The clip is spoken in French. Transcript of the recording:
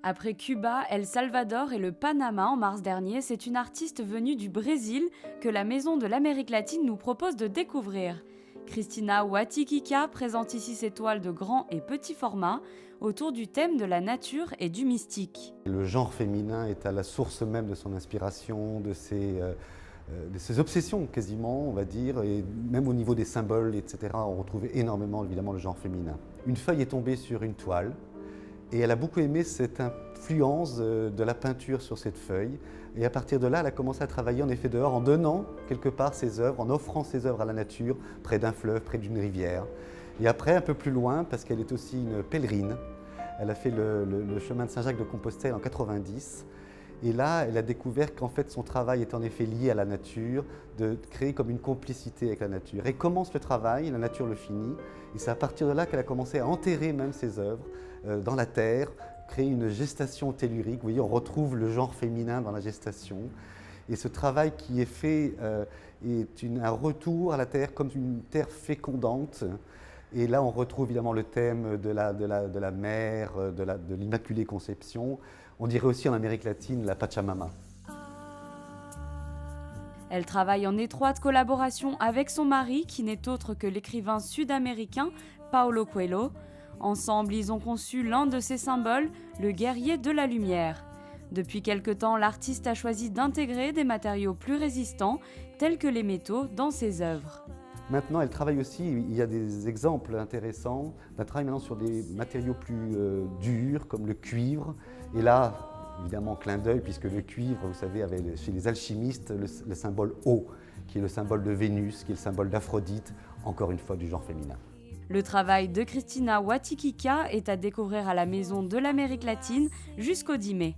Après Cuba, El Salvador et le Panama en mars dernier, c'est une artiste venue du Brésil que la Maison de l'Amérique latine nous propose de découvrir. Cristina Watikika présente ici ses toiles de grand et petit format autour du thème de la nature et du mystique. Le genre féminin est à la source même de son inspiration, de ses obsessions quasiment, on va dire, et même au niveau des symboles, etc., on retrouve énormément évidemment le genre féminin. Une feuille est tombée sur une toile, et elle a beaucoup aimé cette influence de la peinture sur cette feuille. Et à partir de là, elle a commencé à travailler en effet dehors, en donnant quelque part ses œuvres, en offrant ses œuvres à la nature, près d'un fleuve, près d'une rivière. Et après, un peu plus loin, parce qu'elle est aussi une pèlerine, elle a fait le chemin de Saint-Jacques-de-Compostelle en 90. Et là, elle a découvert qu'en fait, son travail est en effet lié à la nature, de créer comme une complicité avec la nature. Et commence le travail, la nature le finit. Et c'est à partir de là qu'elle a commencé à enterrer même ses œuvres dans la terre, créer une gestation tellurique. Vous voyez, on retrouve le genre féminin dans la gestation. Et ce travail qui est fait est un retour à la terre comme une terre fécondante. Et là, on retrouve évidemment le thème de la mère, de l'Immaculée Conception. On dirait aussi en Amérique latine la Pachamama. Elle travaille en étroite collaboration avec son mari, qui n'est autre que l'écrivain sud-américain Paulo Coelho. Ensemble, ils ont conçu l'un de ses symboles, le guerrier de la lumière. Depuis quelque temps, l'artiste a choisi d'intégrer des matériaux plus résistants, tels que les métaux, dans ses œuvres. Maintenant, elle travaille aussi, il y a des exemples intéressants, d'un travail maintenant sur des matériaux plus durs, comme le cuivre. Et là, évidemment, clin d'œil, puisque le cuivre, vous savez, avait chez les alchimistes le symbole O, qui est le symbole de Vénus, qui est le symbole d'Aphrodite, encore une fois du genre féminin. Le travail de Cristina Watikika est à découvrir à la Maison de l'Amérique latine jusqu'au 10 mai.